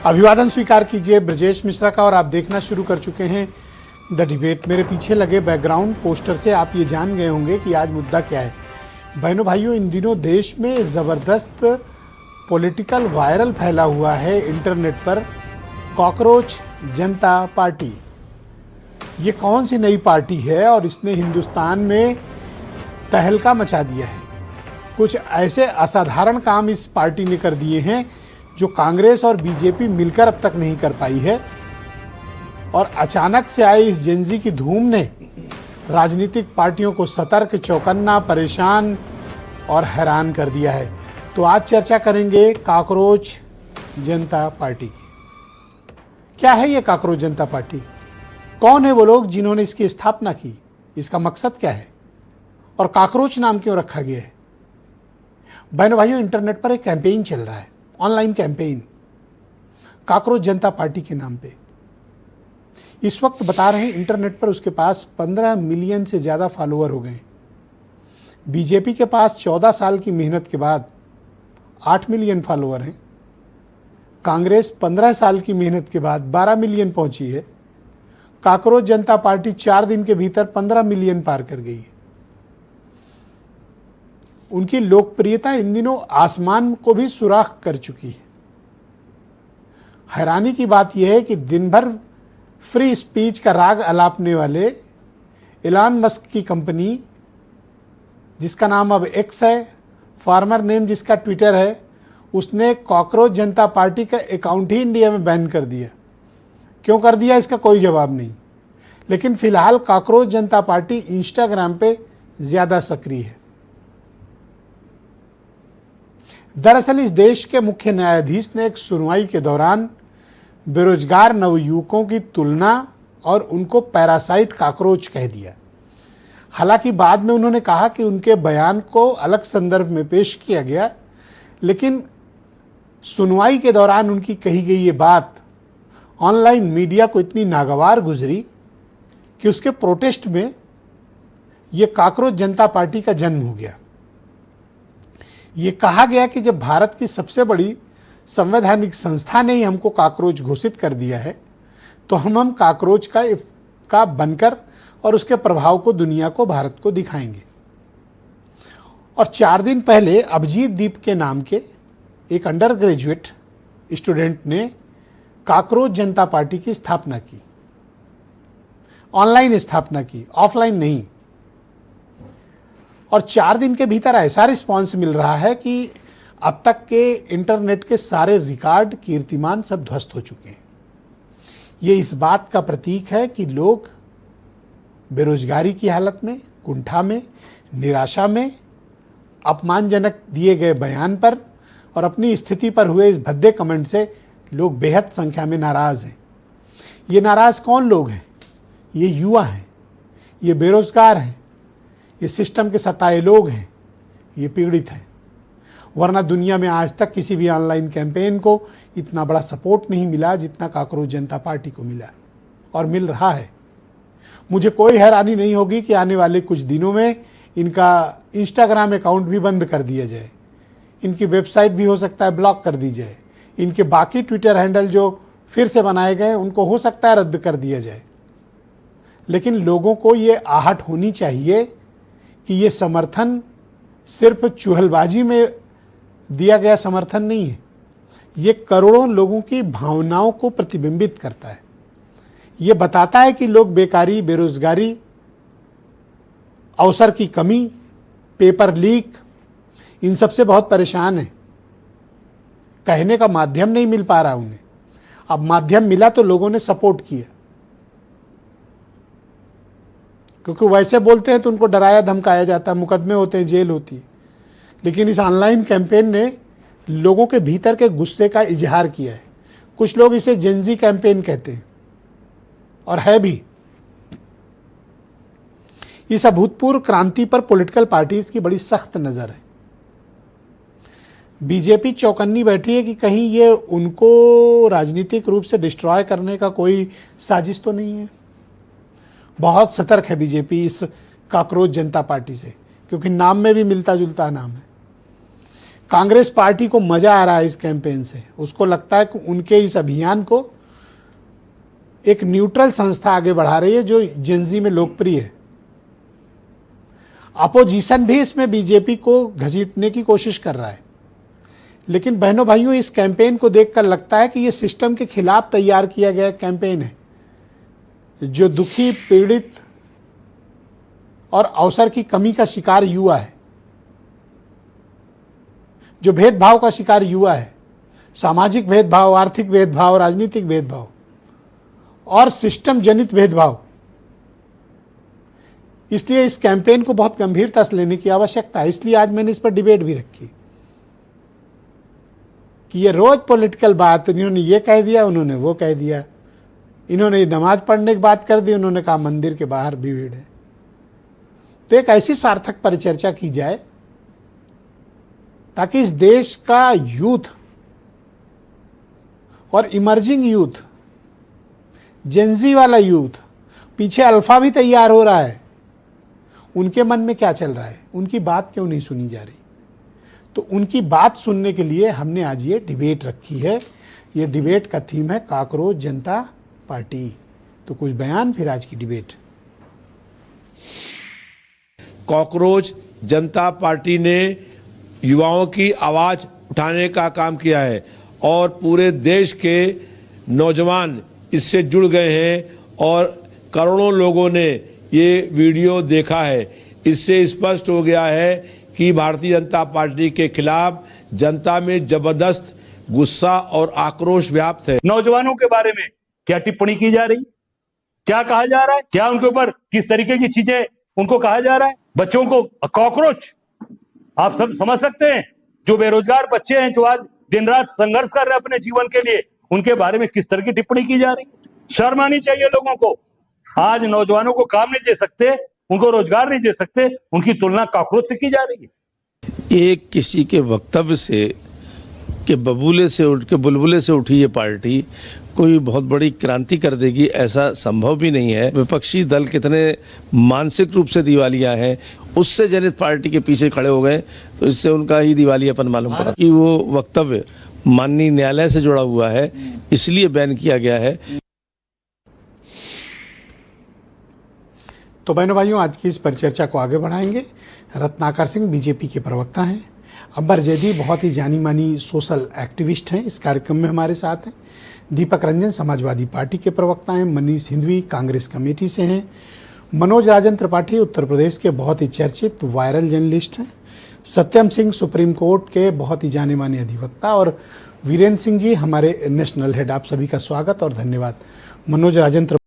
अभिवादन स्वीकार कीजिए ब्रजेश मिश्रा का और आप देखना शुरू कर चुके हैं द डिबेट। मेरे पीछे लगे बैकग्राउंड पोस्टर से आप ये जान गए होंगे कि आज मुद्दा क्या है। बहनों भाइयों, इन दिनों देश में ज़बरदस्त पॉलिटिकल वायरल फैला हुआ है इंटरनेट पर कॉकरोच जनता पार्टी। ये कौन सी नई पार्टी है और इसने हिंदुस्तान में तहलका मचा दिया है। कुछ ऐसे असाधारण काम इस पार्टी ने कर दिए हैं जो कांग्रेस और बीजेपी मिलकर अब तक नहीं कर पाई है। और अचानक से आई इस जेंजी की धूम ने राजनीतिक पार्टियों को सतर्क, चौकन्ना, परेशान और हैरान कर दिया है। तो आज चर्चा करेंगे कॉकरोच जनता पार्टी की। क्या है ये कॉकरोच जनता पार्टी? कौन है वो लोग जिन्होंने इसकी स्थापना की? इसका मकसद क्या है और कॉकरोच नाम क्यों रखा गया है? बहनों भाइयों, इंटरनेट पर एक कैंपेन चल रहा है, ऑनलाइन कैंपेन कॉकरोच जनता पार्टी के नाम पे। इस वक्त बता रहे हैं इंटरनेट पर उसके पास 15 मिलियन से ज़्यादा फॉलोअर हो गए। बीजेपी के पास 14 साल की मेहनत के बाद 8 मिलियन फॉलोअर हैं। कांग्रेस 15 साल की मेहनत के बाद 12 मिलियन पहुंची है। कॉकरोच जनता पार्टी 4 दिन के भीतर 15 मिलियन पार कर गई है। उनकी लोकप्रियता इन दिनों आसमान को भी सुराख कर चुकी है। हैरानी की बात यह है कि दिन भर फ्री स्पीच का राग अलापने वाले एलन मस्क की कंपनी, जिसका नाम अब एक्स है, फॉर्मर नेम जिसका ट्विटर है, उसने कॉकरोच जनता पार्टी का अकाउंट ही इंडिया में बैन कर दिया। क्यों कर दिया इसका कोई जवाब नहीं। लेकिन फिलहाल कॉकरोच जनता पार्टी इंस्टाग्राम पे ज़्यादा सक्रिय है। दरअसल इस देश के मुख्य न्यायाधीश ने एक सुनवाई के दौरान बेरोजगार नवयुवकों की तुलना और उनको पैरासाइट कॉकरोच कह दिया। हालांकि बाद में उन्होंने कहा कि उनके बयान को अलग संदर्भ में पेश किया गया, लेकिन सुनवाई के दौरान उनकी कही गई ये बात ऑनलाइन मीडिया को इतनी नागवार गुजरी कि उसके प्रोटेस्ट में ये कॉकरोच जनता पार्टी का जन्म हो गया। ये कहा गया कि जब भारत की सबसे बड़ी संवैधानिक संस्था ने ही हमको कॉकरोच घोषित कर दिया है तो हम कॉकरोच का बनकर और उसके प्रभाव को दुनिया को, भारत को दिखाएंगे। और 4 दिन पहले अभिजीत दीप के नाम के एक अंडर ग्रेजुएट स्टूडेंट ने कॉकरोच जनता पार्टी की स्थापना की। ऑनलाइन स्थापना की, ऑफलाइन नहीं। और 4 दिन के भीतर ऐसा रिस्पांस मिल रहा है कि अब तक के इंटरनेट के सारे रिकॉर्ड, कीर्तिमान सब ध्वस्त हो चुके हैं। ये इस बात का प्रतीक है कि लोग बेरोजगारी की हालत में, कुंठा में, निराशा में, अपमानजनक दिए गए बयान पर और अपनी स्थिति पर हुए इस भद्दे कमेंट से लोग बेहद संख्या में नाराज़ हैं। ये नाराज़ कौन लोग हैं? ये युवा हैं, ये बेरोजगार हैं, ये सिस्टम के सताए लोग हैं, ये पीड़ित हैं। वरना दुनिया में आज तक किसी भी ऑनलाइन कैंपेन को इतना बड़ा सपोर्ट नहीं मिला जितना कॉकरोच जनता पार्टी को मिला और मिल रहा है। मुझे कोई हैरानी नहीं होगी कि आने वाले कुछ दिनों में इनका इंस्टाग्राम अकाउंट भी बंद कर दिया जाए, इनकी वेबसाइट भी हो सकता है ब्लॉक कर दी जाए, इनके बाकी ट्विटर हैंडल जो फिर से बनाए गए उनको हो सकता है रद्द कर दिया जाए। लेकिन लोगों को ये आहट होनी चाहिए कि ये समर्थन सिर्फ चुहलबाजी में दिया गया समर्थन नहीं है, ये करोड़ों लोगों की भावनाओं को प्रतिबिंबित करता है। ये बताता है कि लोग बेकारी, बेरोजगारी, अवसर की कमी, पेपर लीक, इन सब से बहुत परेशान हैं। कहने का माध्यम नहीं मिल पा रहा उन्हें। अब माध्यम मिला तो लोगों ने सपोर्ट किया, क्योंकि वैसे बोलते हैं तो उनको डराया धमकाया जाता है, मुकदमे होते हैं, जेल होती है। लेकिन इस ऑनलाइन कैंपेन ने लोगों के भीतर के गुस्से का इजहार किया है। कुछ लोग इसे जेंजी कैंपेन कहते हैं और है भी। इस अभूतपूर्व क्रांति पर पॉलिटिकल पार्टीज की बड़ी सख्त नज़र है। बीजेपी चौकन्नी बैठी है कि कहीं ये उनको राजनीतिक रूप से डिस्ट्रॉय करने का कोई साजिश तो नहीं है। बहुत सतर्क है बीजेपी इस कॉकरोच जनता पार्टी से, क्योंकि नाम में भी मिलता जुलता नाम है। कांग्रेस पार्टी को मजा आ रहा है इस कैंपेन से। उसको लगता है कि उनके इस अभियान को एक न्यूट्रल संस्था आगे बढ़ा रही है जो जेनजी में लोकप्रिय है। अपोजिशन भी इसमें बीजेपी को घसीटने की कोशिश कर रहा है। लेकिन बहनों भाइयों, इस कैंपेन को देखकर लगता है कि यह सिस्टम के खिलाफ तैयार किया गया कैंपेन है, जो दुखी, पीड़ित और अवसर की कमी का शिकार युवा है, जो भेदभाव का शिकार युवा है, सामाजिक भेदभाव, आर्थिक भेदभाव, राजनीतिक भेदभाव और सिस्टम जनित भेदभाव। इसलिए इस कैंपेन को बहुत गंभीरता से लेने की आवश्यकता है। इसलिए आज मैंने इस पर डिबेट भी रखी कि ये रोज पॉलिटिकल बात, इन्होंने ये कह दिया, उन्होंने वो कह दिया, इन्होंने नमाज पढ़ने की बात कर दी, उन्होंने कहा मंदिर के बाहर भी भीड़ है। तो एक ऐसी सार्थक परिचर्चा की जाए ताकि इस देश का यूथ और इमर्जिंग यूथ, जेनजी वाला यूथ, पीछे अल्फा भी तैयार हो रहा है, उनके मन में क्या चल रहा है, उनकी बात क्यों नहीं सुनी जा रही। तो उनकी बात सुनने के लिए हमने आज ये डिबेट रखी है। ये डिबेट का थीम है कॉकरोच जनता पार्टी। तो कुछ बयान, फिर आज की डिबेट। कॉकरोच जनता पार्टी ने युवाओं की आवाज उठाने का काम किया है और पूरे देश के नौजवान इससे जुड़ गए हैं और करोड़ों लोगों ने ये वीडियो देखा है। इससे स्पष्ट हो गया है कि भारतीय जनता पार्टी के खिलाफ जनता में जबरदस्त गुस्सा और आक्रोश व्याप्त है। नौजवानों के बारे में क्या टिप्पणी की जा रही, क्या कहा जा रहा है, क्या उनके ऊपर किस तरीके की चीजें उनको कहा जा रहा है। बच्चों को कॉकरोच, आप सब समझ सकते हैं, जो बेरोजगार बच्चे हैं, जो आज दिन रात संघर्ष कर रहे हैं अपने जीवन के लिए, उनके बारे में किस तरह की टिप्पणी की जा रही। शर्म आनी चाहिए लोगों को। आज नौजवानों को काम नहीं दे सकते, उनको रोजगार नहीं दे सकते, उनकी तुलना कॉकरोच से की जा रही है। एक किसी के वक्तव्य से कि बबूले से उठ के बुलबुले से उठी ये पार्टी कोई बहुत बड़ी क्रांति कर देगी, ऐसा संभव भी नहीं है। विपक्षी दल कितने मानसिक रूप से दिवालिया हैं, उससे जनित पार्टी के पीछे खड़े हो गए, तो इससे उनका ही दिवालियापन मालूम पड़ा कि वो वक्तव्य माननीय न्यायालय से जुड़ा हुआ है, इसलिए बैन किया गया है। तो बहनों भाइयों, आज की इस परिचर्चा को आगे बढ़ाएंगे। रत्नाकर सिंह बीजेपी के प्रवक्ता हैं। अब्बर जैदी बहुत ही जानी मानी सोशल एक्टिविस्ट हैं, इस कार्यक्रम में हमारे साथ हैं। दीपक रंजन समाजवादी पार्टी के प्रवक्ता हैं। मनीष हिंदवी कांग्रेस कमेटी से हैं। मनोज राजन त्रिपाठी उत्तर प्रदेश के बहुत ही चर्चित वायरल जर्नलिस्ट हैं। सत्यम सिंह सुप्रीम कोर्ट के बहुत ही जाने माने अधिवक्ता, और वीरेंद्र सिंह जी हमारे नेशनल हेड। आप सभी का स्वागत और धन्यवाद। मनोज राजन